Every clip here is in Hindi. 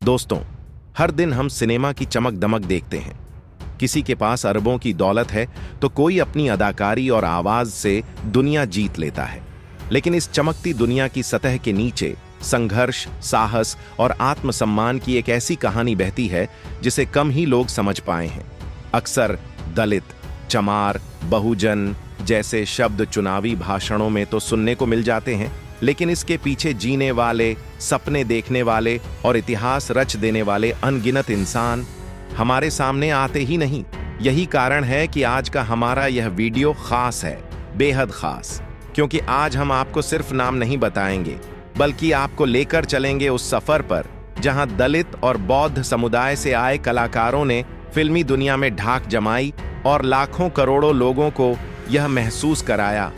दोस्तों, हर दिन हम सिनेमा की चमक दमक देखते हैं। किसी के पास अरबों की दौलत है तो कोई अपनी अदाकारी और आवाज से दुनिया जीत लेता है। लेकिन इस चमकती दुनिया की सतह के नीचे संघर्ष, साहस और आत्मसम्मान की एक ऐसी कहानी बहती है जिसे कम ही लोग समझ पाए हैं। अक्सर दलित, चमार, बहुजन जैसे शब्द चुनावी भाषणों में तो सुनने को मिल जाते हैं, लेकिन इसके पीछे जीने वाले, सपने देखने वाले और इतिहास रच देने वाले अनगिनत इंसान हमारे सामने आते ही नहीं। यही कारण है कि आज का हमारा यह वीडियो खास है, बेहद खास, क्योंकि आज हम आपको सिर्फ नाम नहीं बताएंगे, बल्कि आपको लेकर चलेंगे उस सफर पर जहां दलित और बौद्ध समुदाय से आए कलाकारों ने फिल्मी दुनिया में ढाक जमाई और लाखों करोड़ों लोगों को यह महसूस कराया,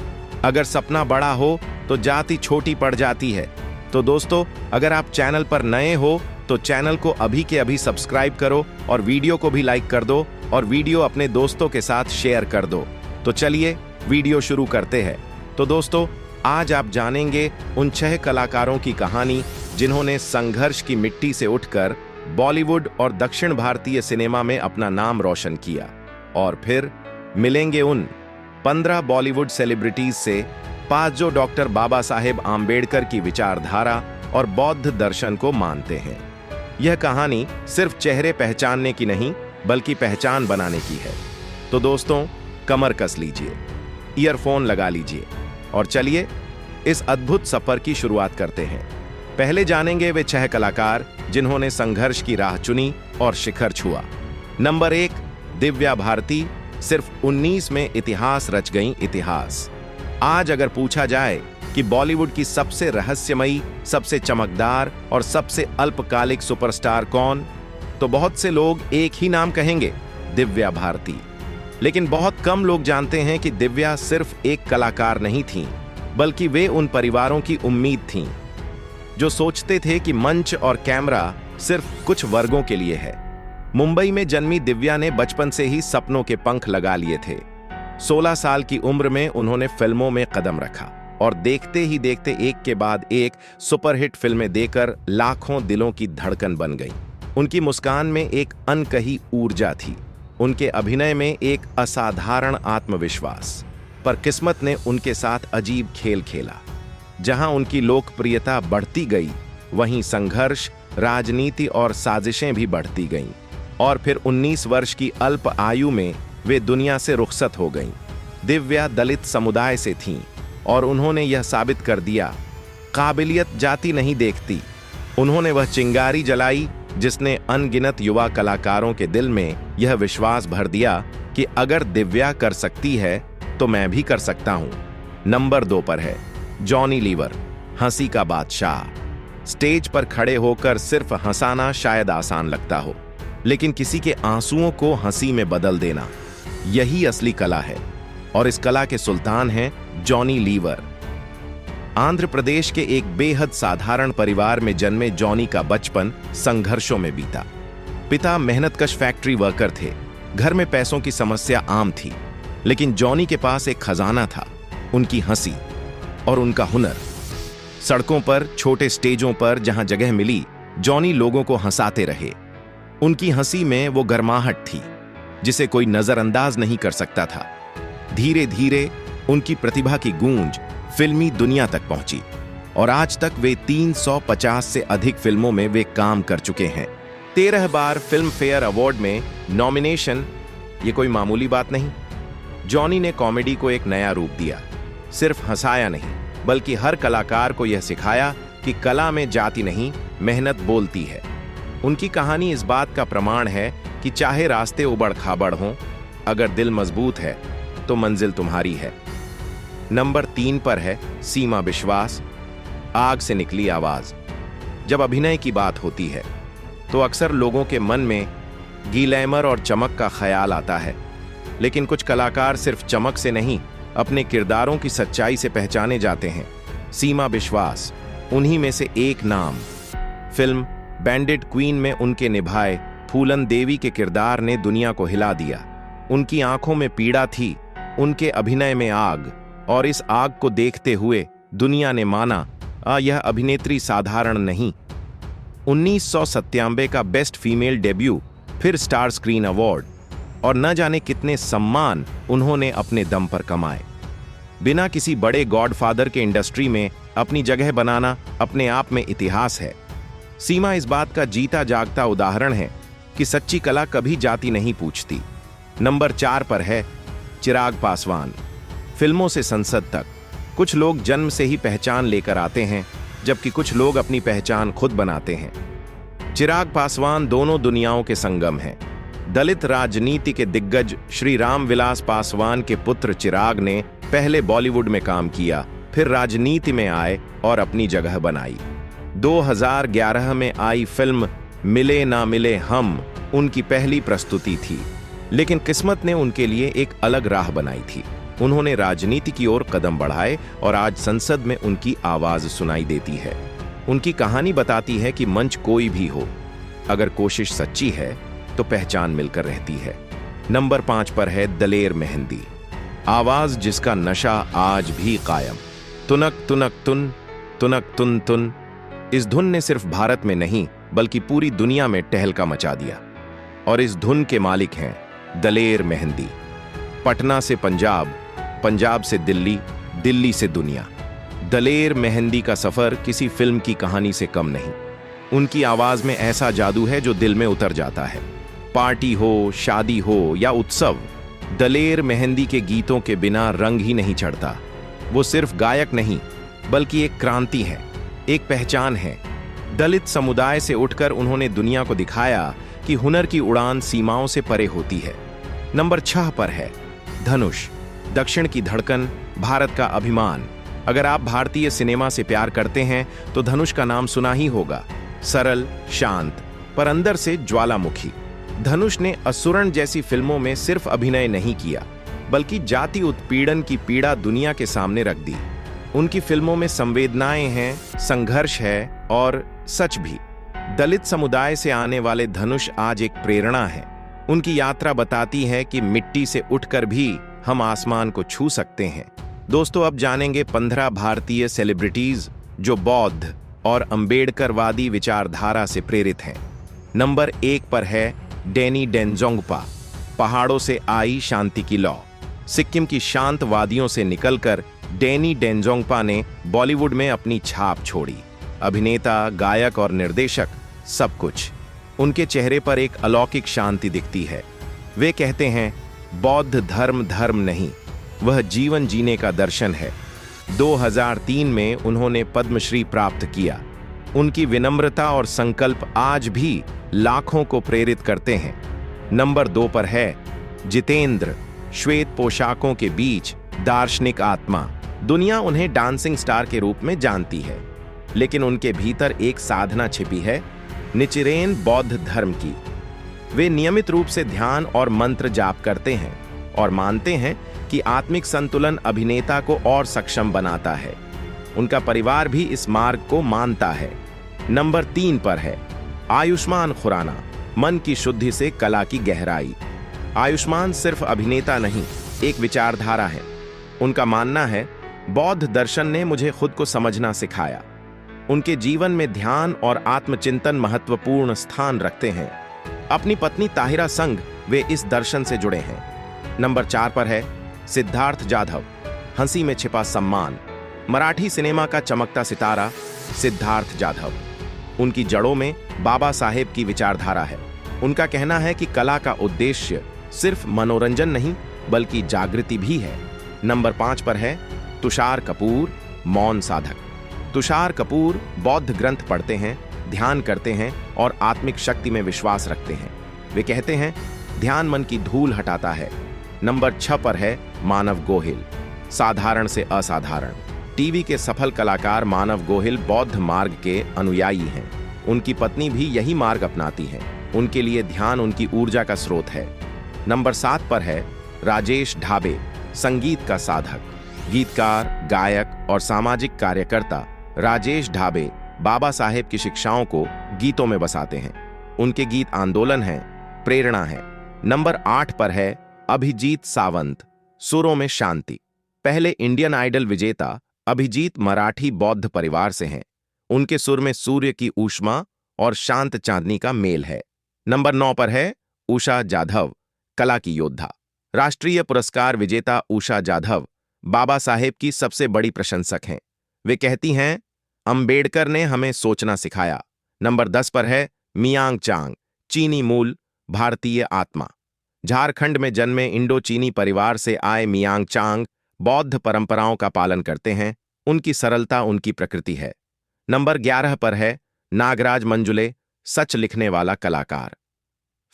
अगर सपना बड़ा हो तो जाति छोटी पड़ जाती है। तो दोस्तों, अगर आप चैनल पर नए हो तो चैनल को अभी के अभी सब्सक्राइब करो और वीडियो को भी लाइक कर दो और वीडियो अपने दोस्तों के साथ शेयर कर दो। तो चलिए वीडियो शुरू करते हैं। तो दोस्तों, आज आप जानेंगे उन 6 कलाकारों की कहानी जिन्होंने संघर्ष की मिट्टी से उठकर बॉलीवुड और दक्षिण भारतीय सिनेमा में अपना नाम रोशन किया। और फिर मिलेंगे उन 15 बॉलीवुड सेलिब्रिटीज से 5 जो डॉक्टर बाबा साहेब आम्बेडकर की विचारधारा और बौद्ध दर्शन को मानते हैं। यह कहानी सिर्फ चेहरे पहचानने की नहीं, बल्कि पहचान बनाने की है। तो दोस्तों, कमर कस लीजिए, ईयरफोन लगा लीजिए और चलिए इस अद्भुत सफर की शुरुआत करते हैं। पहले जानेंगे वे 6 कलाकार जिन्होंने संघर्ष की राह चुनी और शिखर छुआ। नंबर 1, दिव्या भारती, सिर्फ 19 में इतिहास रच गईं। इतिहास। आज अगर पूछा जाए कि बॉलीवुड की सबसे रहस्यमयी, सबसे चमकदार और सबसे अल्पकालिक सुपरस्टार कौन, तो बहुत से लोग एक ही नाम कहेंगे, दिव्या भारती। लेकिन बहुत कम लोग जानते हैं कि दिव्या सिर्फ एक कलाकार नहीं थीं, बल्कि वे उन परिवारों की उम्मीद थीं जो सोचते थे कि मंच और कैमरा सिर्फ कुछ वर्गों के लिए है। मुंबई में जन्मी दिव्या ने बचपन से ही सपनों के पंख लगा लिए थे। 16 साल की उम्र में उन्होंने फिल्मों में कदम रखा और देखते ही देखते एक के बाद एक सुपरहिट फिल्में देकर लाखों दिलों की धड़कन बन गई। उनकी मुस्कान में एक अनकही ऊर्जा थी, उनके अभिनय में एक असाधारण आत्मविश्वास। पर किस्मत ने उनके साथ अजीब खेल खेला। जहां उनकी लोकप्रियता बढ़ती गई, वहीं संघर्ष, राजनीति और साजिशें भी बढ़ती गईं। और फिर 19 वर्ष की अल्प आयु में वे दुनिया से रुखसत हो गईं। दिव्या दलित समुदाय से थीं और उन्होंने यह साबित कर दिया, काबिलियत जाति नहीं देखती। उन्होंने वह चिंगारी जलाई जिसने अनगिनत युवा कलाकारों के दिल में यह विश्वास भर दिया कि अगर दिव्या कर सकती है तो मैं भी कर सकता हूं। नंबर 2 पर है जॉनी लीवर, हंसी का बादशाह। स्टेज पर खड़े होकर सिर्फ हंसाना शायद आसान लगता हो, लेकिन किसी के आंसुओं को हंसी में बदल देना, यही असली कला है। और इस कला के सुल्तान हैं जॉनी लीवर। आंध्र प्रदेश के एक बेहद साधारण परिवार में जन्मे जॉनी का बचपन संघर्षों में बीता। पिता मेहनतकश फैक्ट्री वर्कर थे। घर में पैसों की समस्या आम थी, लेकिन जॉनी के पास एक खजाना था, उनकी हंसी और उनका हुनर। सड़कों पर, छोटे स्टेजों पर जहां जगह मिली, जॉनी लोगों को हंसाते रहे। उनकी हंसी में वो गर्माहट थी जिसे कोई नजरअंदाज नहीं कर सकता था। धीरे धीरे उनकी प्रतिभा की गूंज फिल्मी दुनिया तक पहुंची और आज तक वे 350 से अधिक फिल्मों में वे काम कर चुके हैं। 13 बार फिल्म फेयर अवार्ड में नॉमिनेशन, ये कोई मामूली बात नहीं। जॉनी ने कॉमेडी को एक नया रूप दिया। सिर्फ हंसाया नहीं, बल्कि हर कलाकार को यह सिखाया कि कला में जाति नहीं, मेहनत बोलती है। उनकी कहानी इस बात का प्रमाण है कि चाहे रास्ते उबड़ खाबड़ हों, अगर दिल मजबूत है तो मंजिल तुम्हारी है। नंबर 3 पर है सीमा बिश्वास, आग से निकली आवाज। जब अभिनय की बात होती है तो अक्सर लोगों के मन में ग्लैमर और चमक का ख्याल आता है, लेकिन कुछ कलाकार सिर्फ चमक से नहीं, अपने किरदारों की सच्चाई से पहचाने जाते हैं। सीमा बिश्वास उन्हीं में से एक नाम। फिल्म बैंडिट क्वीन में उनके निभाए फूलन देवी के किरदार ने दुनिया को हिला दिया। उनकी आंखों में पीड़ा थी, उनके अभिनय में आग, और इस आग को देखते हुए दुनिया ने माना यह अभिनेत्री साधारण नहीं। 1997 का बेस्ट फीमेल डेब्यू, फिर स्टार स्क्रीन अवार्ड और न जाने कितने सम्मान उन्होंने अपने दम पर कमाए। बिना किसी बड़े गॉडफादर के इंडस्ट्री में अपनी जगह बनाना अपने आप में इतिहास है। सीमा इस बात का जीता जागता उदाहरण है कि सच्ची कला कभी जाति नहीं पूछती। नंबर 4 पर है चिराग पासवान। फिल्मों से संसद तक कुछ लोग जन्म से ही पहचान लेकर आते हैं, जबकि कुछ लोग अपनी पहचान खुद बनाते हैं। चिराग पासवान दोनों दुनियाओं के संगम हैं। दलित राजनीति के दिग्गज श्री राम विलास पासवान के पुत्र चिराग ने पहले बॉलीवुड में काम किया, फिर राजनीति में आए और अपनी जगह बनाई। 2011 में आई फिल्म मिले ना मिले हम उनकी पहली प्रस्तुति थी, लेकिन किस्मत ने उनके लिए एक अलग राह बनाई थी। उन्होंने राजनीति की ओर कदम बढ़ाए और आज संसद में उनकी आवाज सुनाई देती है। उनकी कहानी बताती है कि मंच कोई भी हो, अगर कोशिश सच्ची है तो पहचान मिलकर रहती है। नंबर 5 पर है दलेर मेहंदी। आवाज जिसका नशा आज भी कायम। तुनक तुनक तुन, तुनक तुन तुन। इस धुन ने सिर्फ भारत में नहीं बल्कि पूरी दुनिया में टहलका मचा दिया। और इस धुन के मालिक हैं दलेर मेहंदी। पटना से पंजाब, पंजाब से दिल्ली, दिल्ली से दुनिया। दलेर मेहंदी का सफर किसी फिल्म की कहानी से कम नहीं। उनकी आवाज में ऐसा जादू है जो दिल में उतर जाता है। पार्टी हो, शादी हो या उत्सव, दलेर मेहंदी के गीतों के बिना रंग ही नहीं चढ़ता। वो सिर्फ गायक नहीं बल्कि एक क्रांति है, एक पहचान है। दलित समुदाय से उठकर उन्होंने दुनिया को दिखाया कि हुनर की उड़ान सीमाओं से परे होती है। नंबर 6 पर है धनुष। दक्षिण की धड़कन, भारत का अभिमान। अगर आप भारतीय सिनेमा से प्यार करते हैं तो धनुष का नाम सुना ही होगा। सरल, शांत, पर अंदर से ज्वालामुखी। धनुष ने असुरन जैसी फिल्मों में सिर्फ अभिनय नहीं किया बल्कि जाति उत्पीड़न की पीड़ा दुनिया के सामने रख दी। उनकी फिल्मों में संवेदनाएं हैं, संघर्ष है और सच भी। दलित समुदाय से आने वाले धनुष आज एक प्रेरणा है। उनकी यात्रा बताती है कि मिट्टी से उठकर भी हम आसमान को छू सकते हैं। दोस्तों, अब जानेंगे 15 भारतीय सेलिब्रिटीज जो बौद्ध और अंबेडकरवादी विचारधारा से प्रेरित हैं। नंबर 1 पर है डैनी डेंजोंगपा। पहाड़ों से आई शांति की लौ। सिक्किम की शांत वादियों से निकलकर डैनी डेंजोंगपा ने बॉलीवुड में अपनी छाप छोड़ी। अभिनेता, गायक और निर्देशक, सब कुछ। उनके चेहरे पर एक अलौकिक शांति दिखती है। वे कहते हैं, बौद्ध धर्म धर्म नहीं, वह जीवन जीने का दर्शन है। 2003 में उन्होंने पद्मश्री प्राप्त किया। उनकी विनम्रता और संकल्प आज भी लाखों को प्रेरित करते हैं। नंबर 2 पर है जितेंद्र। श्वेत पोशाकों के बीच दार्शनिक आत्मा। दुनिया उन्हें डांसिंग स्टार के रूप में जानती है, लेकिन उनके भीतर एक साधना छिपी है, निचिरेन बौद्ध धर्म की। वे नियमित रूप से ध्यान और मंत्र जाप करते हैं और मानते हैं कि आत्मिक संतुलन अभिनेता को और सक्षम बनाता है। उनका परिवार भी इस मार्ग को मानता है। नंबर 3 पर है आयुष्मान खुराना। मन की शुद्धि से कला की गहराई। आयुष्मान सिर्फ अभिनेता नहीं, एक विचारधारा है। उनका मानना है, बौद्ध दर्शन ने मुझे खुद को समझना सिखाया। उनके जीवन में ध्यान और आत्मचिंतन महत्वपूर्ण स्थान रखते हैं। अपनी पत्नी ताहिरा संग वे इस दर्शन से जुड़े हैं। नंबर 4 पर है सिद्धार्थ जाधव। हंसी में छिपा सम्मान। मराठी सिनेमा का चमकता सितारा सिद्धार्थ जाधव। उनकी जड़ों में बाबा साहेब की विचारधारा है। उनका कहना है कि कला का उद्देश्य सिर्फ मनोरंजन नहीं बल्कि जागृति भी है। नंबर 5 पर है तुषार कपूर, मौन साधक। तुषार कपूर बौद्ध ग्रंथ पढ़ते हैं, ध्यान करते हैं और आत्मिक शक्ति में विश्वास रखते हैं। वे कहते हैं, ध्यान मन की धूल हटाता है। नंबर 6 पर है मानव गोहिल। साधारण से असाधारण। टीवी के सफल कलाकार मानव गोहिल बौद्ध मार्ग के अनुयायी हैं। उनकी पत्नी भी यही मार्ग अपनाती हैं। उनके लिए ध्यान उनकी ऊर्जा का स्रोत है। नंबर 7 पर है राजेश ढाबे। संगीत का साधक, गीतकार, गायक और सामाजिक कार्यकर्ता राजेश ढाबे बाबा साहेब की शिक्षाओं को गीतों में बसाते हैं। उनके गीत आंदोलन हैं, प्रेरणा है। नंबर 8 पर है अभिजीत सावंत। सुरों में शांति। पहले इंडियन आइडल विजेता अभिजीत मराठी बौद्ध परिवार से हैं। उनके सुर में सूर्य की ऊष्मा और शांत चांदनी का मेल है। नंबर 9 पर है उषा जाधव, कला की योद्धा। राष्ट्रीय पुरस्कार विजेता उषा जाधव बाबा साहेब की सबसे बड़ी प्रशंसक हैं। वे कहती हैं, अंबेडकर ने हमें सोचना सिखाया। नंबर 10 पर है मियांग चांग, चीनी मूल भारतीय आत्मा। झारखंड में जन्मे इंडो चीनी परिवार से आए मियांग चांग बौद्ध परंपराओं का पालन करते हैं। उनकी सरलता उनकी प्रकृति है। नंबर 11 पर है नागराज मंजुले, सच लिखने वाला कलाकार।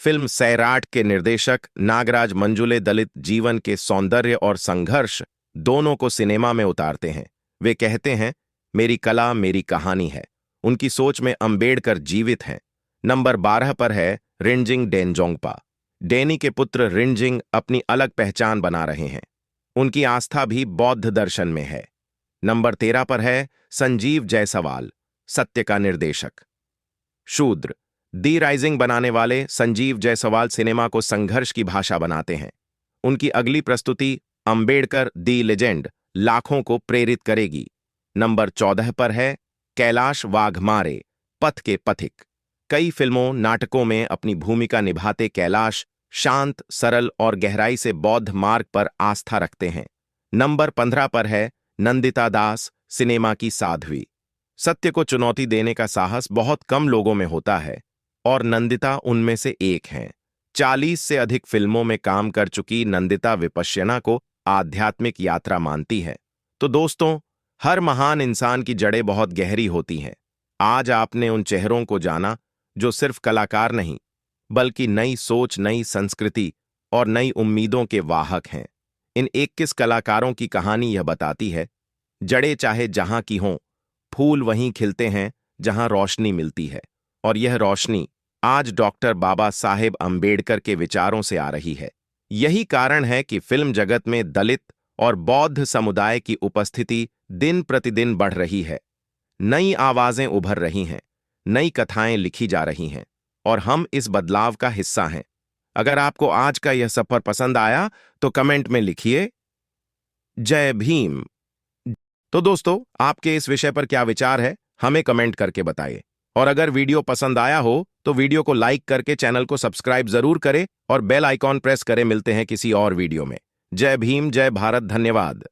फिल्म सैराट के निर्देशक नागराज मंजुले दलित जीवन के सौंदर्य और संघर्ष दोनों को सिनेमा में उतारते हैं। वे कहते हैं, मेरी कला मेरी कहानी है। उनकी सोच में अंबेडकर जीवित हैं। नंबर 12 पर है रिनजिंग डेनजोंगपा। डैनी के पुत्र रिनजिंग अपनी अलग पहचान बना रहे हैं। उनकी आस्था भी बौद्ध दर्शन में है। नंबर 13 पर है संजीव जायसवाल, सत्य का निर्देशक। शूद्र दी राइजिंग बनाने वाले संजीव जायसवाल सिनेमा को संघर्ष की भाषा बनाते हैं। उनकी अगली प्रस्तुति अंबेडकर दी लेजेंड लाखों को प्रेरित करेगी। नंबर 14 पर है कैलाश वाघमारे, पथ के पथिक। कई फिल्मों नाटकों में अपनी भूमिका निभाते कैलाश शांत, सरल और गहराई से बौद्ध मार्ग पर आस्था रखते हैं। नंबर 15 पर है नंदिता दास, सिनेमा की साध्वी। सत्य को चुनौती देने का साहस बहुत कम लोगों में होता है और नंदिता उनमें से एक हैं। 40 से अधिक फिल्मों में काम कर चुकी नंदिता विपश्यना को आध्यात्मिक यात्रा मानती है। तो दोस्तों, हर महान इंसान की जड़ें बहुत गहरी होती हैं। आज आपने उन चेहरों को जाना जो सिर्फ कलाकार नहीं, बल्कि नई सोच, नई संस्कृति और नई उम्मीदों के वाहक हैं। इन 21 कलाकारों की कहानी यह बताती है, जड़ें चाहे जहां की हों, फूल वहीं खिलते हैं जहां रोशनी मिलती है। और यह रोशनी आज डॉक्टर बाबा साहेब अंबेडकर के विचारों से आ रही है। यही कारण है कि फिल्म जगत में दलित और बौद्ध समुदाय की उपस्थिति दिन प्रतिदिन बढ़ रही है। नई आवाजें उभर रही हैं, नई कथाएं लिखी जा रही हैं और हम इस बदलाव का हिस्सा हैं। अगर आपको आज का यह सफर पसंद आया तो कमेंट में लिखिए जय भीम। तो दोस्तों, आपके इस विषय पर क्या विचार है, हमें कमेंट करके बताइए। और अगर वीडियो पसंद आया हो तो वीडियो को लाइक करके चैनल को सब्सक्राइब जरूर करें और बेल आइकॉन प्रेस करें। मिलते हैं किसी और वीडियो में। जय भीम, जय भारत, धन्यवाद।